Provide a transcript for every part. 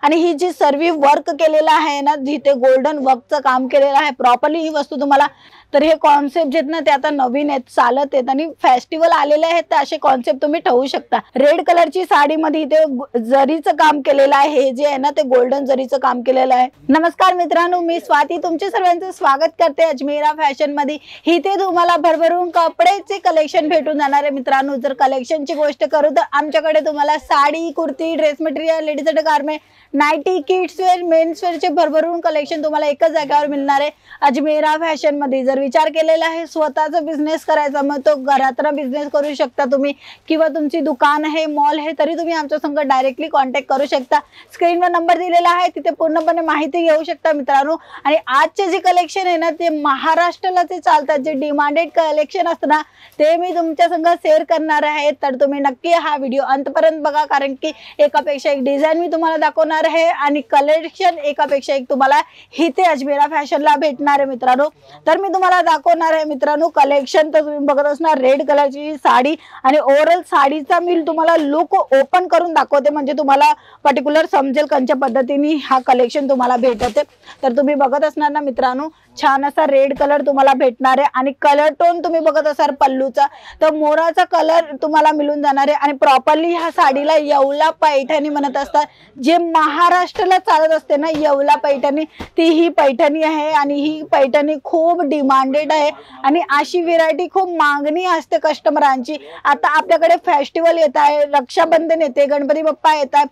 आणि ही जी सर्व वर्क केलेला आहे ना, जिथे गोल्डन वर्कचं काम केलेलं आहे प्रॉपरली ही वस्तू तुम्हाला। तर हे कॉन्सेप्ट जे ना ते आता नवीन आहेत, चालत आहेत आणि फेस्टिवल आलेले आहेत, तर असे कॉन्सेप्ट तुम्ही ठेवू शकता। रेड कलरची साडीमध्ये इथे जरीचं काम केलेलं आहे, हे जे आहे ना ते गोल्डन जरीचं काम केलेलं आहे। नमस्कार मित्रांनो, मी स्वाती तुमचे सर्वांचं स्वागत करते अजमेरा फॅशन मध्ये। इथे तुम्हाला भरभरून कपड्याचे कलेक्शन भेटून जाणार आहे मित्रांनो। जर कलेक्शनची गोष्ट करू तर आमच्याकडे तुम्हाला sari, kurti, dress material, ladies undergarment, nightie, kids wear, men's वेअरचे भरभरून कलेक्शन तुम्हाला एकाच जागेवर मिळणार आहे अजमेरा फॅशन मध्ये। जर विचार केलेला आहे स्वतःचा बिझनेस करायचा, मग तो घरातून बिझनेस करू शकता तुम्ही, किंवा तुमची दुकान आहे, मॉल आहे, तरी तुम्ही आमच्या संग डायरेक्टली कॉन्टॅक्ट करू शकता। स्क्रीनवर नंबर दिलेला आहे, तिथे पूर्णपणे माहिती घेऊ शकता मित्रांनो। आणि आजचे जे कलेक्शन आहे ना ते महाराष्ट्राला ते चालतात, जे डिमांडेड कलेक्शन असतं ना ते मी तुमच्या संग शेअर करणार आहे। तर तुम्ही नक्की हा व्हिडिओ अंतपर्यंत बघा, कारण की एकापेक्षा एक डिझाइन मी तुम्हाला दाखवणार आहे आणि कलेक्शन एकापेक्षा एक तुम्हाला इथे अजमेरा फॅशनला भेटणार आहे मित्रांनो। तर मी तुम्हाला दाखवणार आहे मित्रांनो कलेक्शन। तर तुम्ही बघत असणार रेड कलरची साडी आणि ओव्हरऑल साडीचा मी तुम्हाला लुक ओपन करून दाखवते, म्हणजे तुम्हाला पर्टिक्युलर समजेल कोणत्या पद्धतीने हा कलेक्शन तुम्हाला भेटते। तर तुम्ही बघत असणार ना मित्रांनो, छान असा रेड कलर तुम्हाला भेटणार आहे आणि कलर टोन तुम्ही बघत असाल पल्लूचा, तर मोराचा कलर तुम्हाला मिळून जाणार आहे। आणि प्रॉपरली ह्या साडीला येवला पैठणी म्हणत असतात, जे महाराष्ट्राला चालत असते ना येवला पैठणी, ती ही पैठणी आहे आणि ही पैठणी खूप डिमांडेड आहे आणि अशी व्हेरायटी खूप मागणी असते कस्टमरांची। आता आपल्याकडे फेस्टिवल येत आहे, रक्षाबंधन येते, गणपती बाप्पा येतात,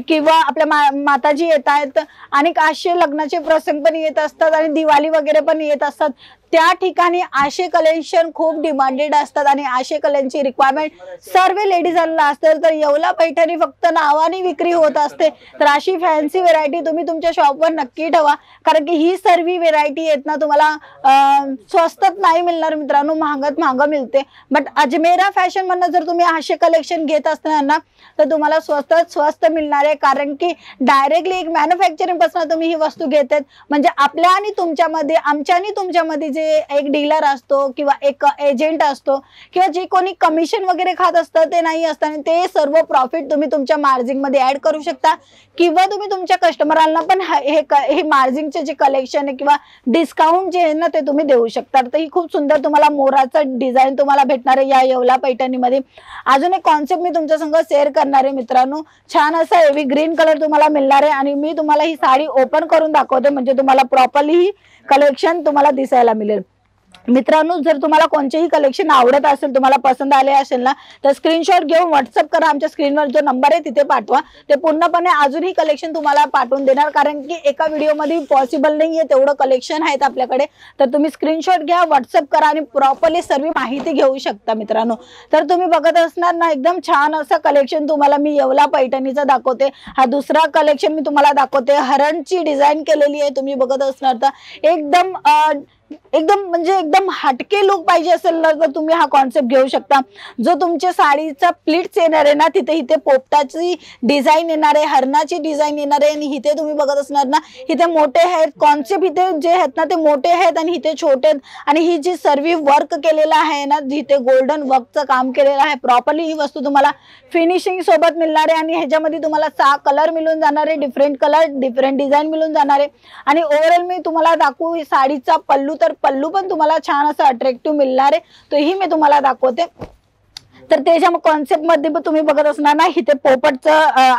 किंवा आपल्या माताजी येत आहेत आणि असे लग्नाचे प्रसंग पण येत असतात आणि दिवाळी वगैरे पण येत असतात। त्या ठिकाणी असे कलेक्शन खूप डिमांडेड असतात आणि असे कलेची रिक्वायरमेंट सर्व लेडीजांना असते। तर येवला पैठणी फक्त नावाने विक्री होत असते, तर अशी फॅन्सी व्हेरायटी तुम्ही तुमच्या शॉपवर नक्की ठेवा, कारण की ही सर्व व्हेरायटी आहेत ना तुम्हाला स्वस्तात नाही मिळणार मित्रांनो, महागात महाग मिळते। बट अजमेरा फॅशन मधून जर तुम्ही असे कलेक्शन घेत असणार ना तर तुम्हाला स्वस्तात स्वस्त मिळणार आहे, कारण की डायरेक्टली एक मॅन्युफॅक्चरिंग पासून तुम्ही ही वस्तू घेतात। म्हणजे आपल्या आणि तुमच्यामध्ये, आमच्या आणि तुमच्यामध्ये जे एक डीलर असतो किंवा एक एजंट असतो किंवा जे कोणी कमिशन वगैरे खात असतं ते नाही असतं, आणि ते सर्व प्रॉफिट तुम्ही तुमच्या मार्जिन मध्ये ऍड करू शकता, किंवा तुम्ही तुमच्या कस्टमरांना पण हे मार्जिनचे जे कलेक्शन आहे किंवा डिस्काउंट जे आहे ना ते तुम्ही देऊ शकता। तर ही खूप सुंदर तुम्हाला मोराचा डिझाइन तुम्हाला भेटणार आहे या येवला पैठणीमध्ये। अजून एक कॉन्सेप्ट मी तुमच्या संग शेअर करणार आहे मित्रांनो, छान असा हेवी ग्रीन कलर तुम्हाला मिळणार आहे आणि मी तुम्हाला ही साडी ओपन करून दाखवते, म्हणजे तुम्हाला प्रॉपरली ही कलेक्शन तुम्हाला दिसायला मिळेल मित्रांनो। जर तुम्हाला कोणतेही कलेक्शन आवडत असेल, तुम्हाला पसंत आले असेल ना, तर स्क्रीनशॉट घेऊन व्हॉट्सअप करा, आमच्या स्क्रीनवर जो नंबर आहे तिथे पाठवा। ते पूर्णपणे अजूनही कलेक्शन तुम्हाला पाठवून देणार, कारण की एका व्हिडिओमध्ये पॉसिबल नाहीये तेवढं कलेक्शन आहेत आपल्याकडे। तर तुम्ही स्क्रीनशॉट घ्या, व्हॉट्सअप करा आणि प्रॉपरली सर्व माहिती घेऊ शकता मित्रांनो। तर तुम्ही बघत असणार ना एकदम छान असं कलेक्शन तुम्हाला मी येवला पैठणीचा दाखवते। हा दुसरा कलेक्शन मी तुम्हाला दाखवते, हरणची डिझाइन केलेली आहे, तुम्ही बघत असणार तर एकदम म्हणजे एकदम हटके लुक पाहिजे असेल ना तर तुम्ही हा कॉन्सेप्ट घेऊ शकता। जो तुमच्या साडीचा प्लीट्स येणार आहे ना तिथे इथे पोपटाची डिझाइन येणार आहे, हरणाची डिझाइन येणार आहे आणि इथे तुम्ही बघत असणार ना इथे मोठे आहेत कॉन्सेप्ट, इथे जे आहेत ना ते मोठे आहेत आणि इथे छोटे आहेत। आणि ही जी सर्व वर्क केलेला आहे ना, जिथे गोल्डन वर्कचं काम केलेलं आहे प्रॉपरली, ही वस्तू तुम्हाला फिनिशिंग सोबत मिळणार आहे आणि ह्याच्यामध्ये तुम्हाला 6 कलर मिळून जाणार आहे, डिफरंट कलर डिफरंट डिझाइन मिळून जाणार आहे। आणि ओव्हरऑल मी तुम्हाला दाखवू साडीचा पल्लू, तर पल्लू पण तुम्हाला छान असं अट्रॅक्टिव्ह मिळणार आहे, तो ही मी तुम्हाला दाखवते। तर त्याच्या कॉन्सेप्ट मध्ये तुम्ही बघत असणार ना इथे पोपटचा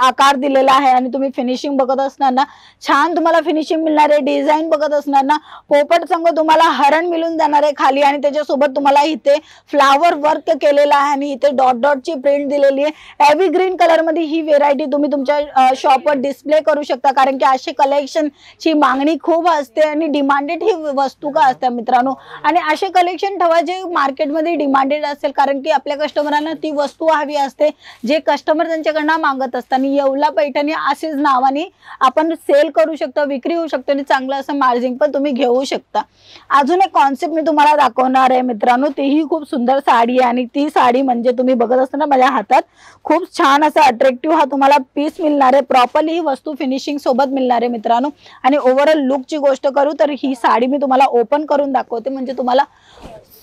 आकार दिलेला आहे आणि तुम्ही फिनिशिंग बघत असणार ना छान तुम्हाला फिनिशिंग मिळणार आहे। डिझाइन बघत असणार ना पोपट संग तुम्हाला हरण मिळून जाणार आहे खाली आणि त्याच्यासोबत तुम्हाला इथे फ्लावर वर्क केलेला आहे आणि इथे डॉट डॉटची प्रिंट दिलेली आहे। एव्हरी ग्रीन कलर मध्ये ही व्हेरायटी तुम्ही तुमच्या शॉपवर डिस्प्ले करू शकता, कारण की अशी कलेक्शनची मागणी खूप असते आणि डिमांडेड ही वस्तू का असते मित्रांनो। आणि असे कलेक्शन ठेवा जे मार्केटमध्ये डिमांडेड असेल, कारण की आपल्या कस्टमर ती वस्तू हवी असते जे कस्टमर त्यांच्याकडनं मागत असतात। आणि येवला पैठणी असेच नावाने आपण सेल करू शकतो, विक्री होऊ शकते आणि चांगलं असं मार्जिन पण तुम्ही घेऊ शकता। अजून एक कॉन्सेप्ट मी तुम्हाला दाखवणार आहे मित्रांनो, तीही खूप सुंदर साडी आहे आणि ती साडी म्हणजे तुम्ही बघत असताना माझ्या हातात खूप छान असा अट्रॅक्टिव्ह हा तुम्हाला पीस मिळणार आहे, प्रॉपरली ही वस्तू फिनिशिंग सोबत मिळणार आहे मित्रांनो। आणि ओव्हरऑल लुकची गोष्ट करू तर ही साडी मी तुम्हाला ओपन करून दाखवते, म्हणजे तुम्हाला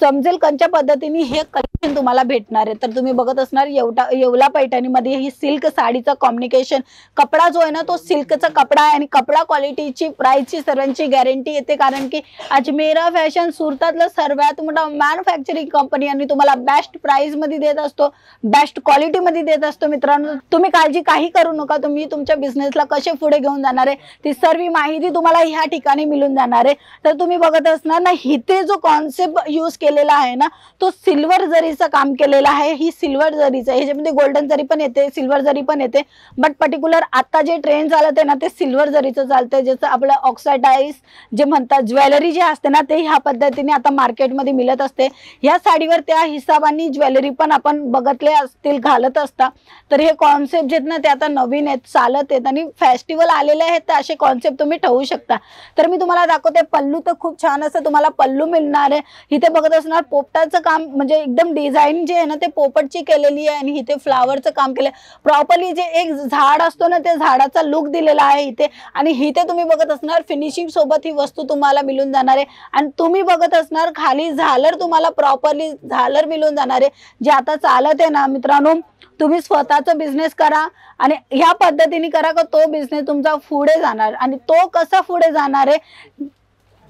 समजेल कोणत्या पद्धतीने हे कलेक्शन तुम्हाला भेटणार आहे। तर तुम्ही बघत असणार येवला पैठणीमध्ये ही सिल्क साडीचं कॉम्बिनेशन कपडा जो आहे ना तो सिल्कचा कपडा आहे आणि कपडा क्वालिटीची प्राइसची सर्वांची गॅरंटी येते, कारण की अजमेरा फॅशन सुरतातलं सर्वात मोठा मॅन्युफॅक्चरिंग कंपनी आणि तुम्हाला बेस्ट प्राइस मध्ये देत असतो, बेस्ट क्वालिटी मध्ये देत असतो। मित्रांनो तुम्ही काळजी काही करू नका, तुम्ही तुमच्या बिझनेसला कसे पुढे घेऊन जाणार आहे ती सर्व माहिती तुम्हाला ह्या ठिकाणी मिळून जाणार आहे। तर तुम्ही बघत असणार ना इथे जो कॉन्सेप्ट यूज केलेला आहे ना तो सिल्वर जरीचं काम केलेला आहे। ही सिल्वर जरीचं ह्याच्यामध्ये गोल्डन जरी पण येते, सिल्वर जरी पण येते, बट पर्टिक्युलर आता जे ट्रेंड चालत आहे ना ते सिल्वर जरीचं चालतंय, जसं आपलं ऑक्सिडाइज जे म्हणतात ज्वेलरी जे असते ना ते ह्या पद्धतीने आता मार्केटमध्ये मिळत असते। ह्या साडीवर त्या हिशोबाने ज्वेलरी पण आपण बघतले असतील घालत असता। तर हे कॉन्सेप्ट जे ना ते आता नवीन आहेत, चालत आहेत आणि फेस्टिवल आलेले आहेत, तर असे कॉन्सेप्ट तुम्ही ठेवू शकता। तर मी तुम्हाला दाखवते पल्लू, तर खूप छान असं तुम्हाला पल्लू मिळणार आहे। इथे बघत असणार पोपटाचं काम, म्हणजे एकदम डिझाईन जे आहे ना ते पोपटची केलेली आहे आणि इथे फ्लावरचं काम केलं प्रॉपरली, जे एक झाड असतो ना त्या झाडाचा लुक दिलेला आहे इथे। आणि इथे तुम्ही बघत असणार फिनिशिंग सोबत ही वस्तू तुम्हाला मिळून जाणार आहे आणि तुम्ही बघत असणार खाली झालर, तुम्हाला प्रॉपरली झालर मिळून जाणार आहे जे आता चालत आहे ना। मित्रांनो तुम्ही स्वतःचा बिझनेस करा आणि ह्या पद्धतीने करा का तो बिझनेस तुमचा पुढे जाणार। आणि तो कसा पुढे जाणार आहे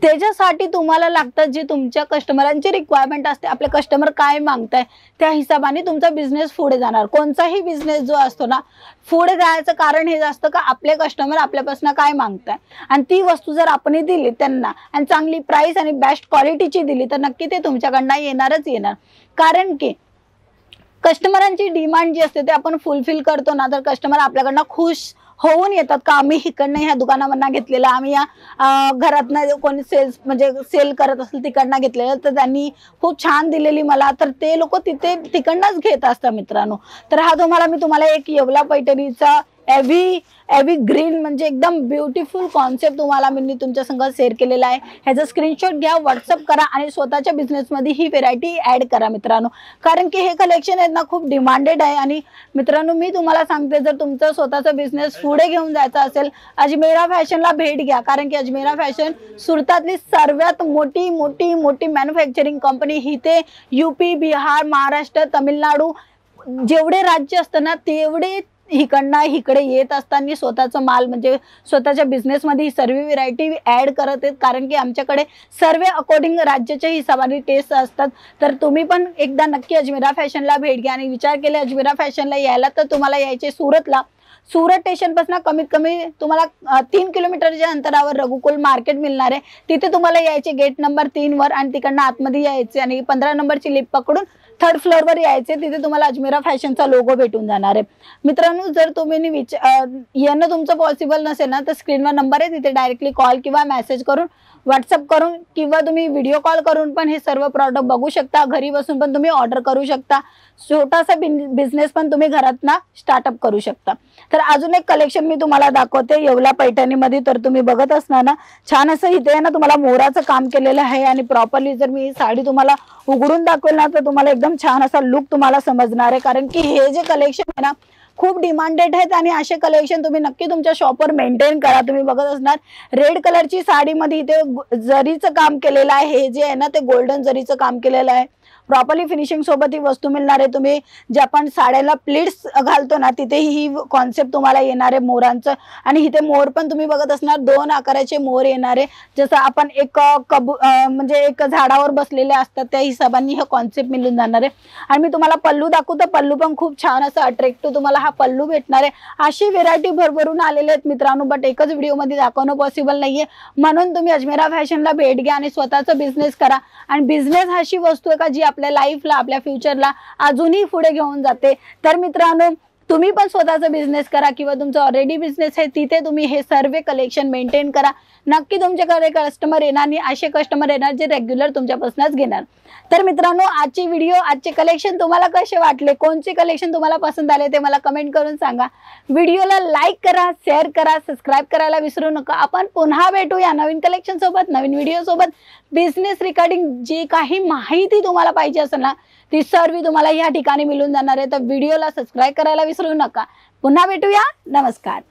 त्याच्यासाठी तुम्हाला लागतं जे तुमच्या कस्टमरांची रिक्वायरमेंट असते, आपले कस्टमर काय मागताय त्या हिशोबाने तुमचा बिझनेस पुढे जाणार। कोणताही बिझनेस जो असतो ना पुढे जायचं कारण हे असतं का आपले कस्टमर आपल्यापासून काय मागताय आणि ती वस्तू जर आपण दिली त्यांना आणि चांगली प्राइस आणि बेस्ट क्वालिटीची दिली तर नक्की ते तुमच्याकडनं येणारच येणार। कारण की कस्टमरांची डिमांड जी असते ते आपण फुलफिल करतो ना तर कस्टमर आपल्याकडनं खुश होऊन येतात का आम्ही इकडनं ह्या दुकानामधनं घेतलेलं, आम्ही या घरातनं कोणी सेल्स म्हणजे सेल करत असेल तिकडनं घेतलेलं तर त्यांनी खूप छान दिलेली मला, तर ते लोक तिकडनंच घेत असतात मित्रांनो। तर हा मी तुम्हाला एक येवला पैठणीचा एव्ही ग्रीन म्हणजे एकदम ब्युटिफुल कॉन्सेप्ट तुम्हाला मी तुमच्या संग शेअर केलेला आहे। ह्याचा स्क्रीनशॉट घ्या, व्हॉट्सअप करा आणि स्वतःच्या बिझनेसमध्ये ही व्हेरायटी ऍड करा मित्रांनो, कारण की हे कलेक्शन आहे ना खूप डिमांडेड आहे। आणि मित्रांनो मी तुम्हाला सांगते जर तुमचा स्वतःचा बिझनेस पुढे घेऊन जायचा असेल अजमेरा फॅशनला भेट घ्या, कारण की अजमेरा फॅशन सुरतातली सर्वात मोठी मोठी मोठी मॅन्युफॅक्चरिंग कंपनी। इथे यूपी, बिहार, महाराष्ट्र, तामिळनाडू जेवढे राज्य असतं ना तेवढे इकडे येत असताना स्वतःचा माल म्हणजे स्वतःच्या बिझनेसमध्ये ही सर्व व्हेरायटी ऍड करत आहेत, कारण की आमच्याकडे सर्व अकॉर्डिंग राज्याच्या हिशोबाने टेस्ट असतात। तर तुम्ही पण एकदा नक्की अजमेरा फॅशनला भेट घ्या आणि विचार केला अजमेरा फॅशनला यायला तर तुम्हाला यायचे सुरतला, सूरत स्टेशन पासून कमीत कमी तुम्हाला 3 किलोमीटरच्या अंतरावर रघुकुल मार्केट मिळणार आहे। तिथे तुम्हाला यायचे गेट नंबर 3 वर आणि तिकडनं आतमध्ये यायचे आणि 15 नंबरची लिफ्ट पकडून 3rd फ्लोअर वर यायचे, तिथे तुम्हाला अजमेरा फॅशनचा लोगो भेटून जाणार आहे। मित्रांनो जर तुम्ही येणं तुमचं पॉसिबल नसेल ना तर स्क्रीनवर नंबर आहे, तिथे डायरेक्टली कॉल किंवा मेसेज करून व्हॉट्सअप करून किंवा तुम्ही व्हिडिओ कॉल करून पण हे सर्व प्रॉडक्ट बघू शकता, घरी बसून पण तुम्ही ऑर्डर करू शकता, छोटासा बिझनेस पण तुम्ही घरातना स्टार्टअप करू शकता। तर अजून एक कलेक्शन मी तुम्हाला दाखवते येवला पैठणीमध्ये, तर तुम्ही बघत असणार ना छान असं इथे ना तुम्हाला मोराचं काम केलेलं आहे आणि प्रॉपरली जर मी साडी तुम्हाला उघडून दाखवेल ना तर तुम्हाला एकदम छान असा लुक तुम्हाला समजणार आहे, कारण की हे जे कलेक्शन आहे ना खूप डिमांडेड आहेत आणि असे कलेक्शन तुम्ही नक्की तुमच्या शॉपवर मेंटेन करा। तुम्ही बघत असणार रेड कलरची साडीमध्ये इथे जरीचं काम केलेलं आहे, हे जे आहे ना ते गोल्डन जरीचं काम केलेलं आहे, प्रॉपरली फिनिशिंग सोबत ही वस्तू मिळणार आहे। तुम्ही जे आपण साड्याला प्लीट्स घालतो ना तिथे ही कॉन्सेप्ट तुम्हाला येणार आहे मोरांचं आणि इथे मोर पण तुम्ही बघत असणार 2 आकाराचे मोर येणार आहे, जसं आपण एक म्हणजे एक झाडावर बसलेले असतात त्या हिशोबाने हे कॉन्सेप्ट मिळून जाणार आहे। आणि मी तुम्हाला पल्लू दाखवतो, पल्लू पण खूप छान असं अट्रॅक्टिव्ह तुम्हाला हा पल्लू भेटणार आहे। अशी व्हेरायटी भरभरून आलेले आहेत मित्रांनो, बट एकच व्हिडिओमध्ये दाखवणं पॉसिबल नाहीये, म्हणून तुम्ही अजमेरा फॅशनला भेट घ्या आणि स्वतःचा बिझनेस करा। आणि बिझनेस अशी वस्तू आहे का जी आपल्या लाईफला आपल्या फ्युचरला अजूनही पुढे घेऊन जाते। तर मित्रांनो तुम्ही पण स्वतःचा बिझनेस करा किंवा तुमचा ऑलरेडी बिझनेस आहे तिथे तुम्ही हे सर्व कलेक्शन मेंटेन करा, नक्की तुमच्याकडे कस्टमर येणार आणि असे कस्टमर येणार जे रेग्युलर तुमच्यापासूनच घेणार। तर मित्रांनो आजची व्हिडिओ आजचे कलेक्शन तुम्हाला कसे वाटले, कोणते कलेक्शन तुम्हाला पसंत आले ते मला कमेंट करून सांगा। व्हिडिओला लाईक करा, शेअर करा, सबस्क्राइब करायला विसरू नका। आपण पुन्हा भेटूया नवीन कलेक्शन सोबत, नवीन व्हिडिओ सोबत। बिझनेस रिगार्डिंग जी काही माहिती तुम्हाला पाहिजे असेल ना ती सर्व तुम्हाला या ठिकाणी मिळून जाणार आहे, तर व्हिडिओला सबस्क्राइब करायला विसरू नका। पुन्हा भेटूया, नमस्कार।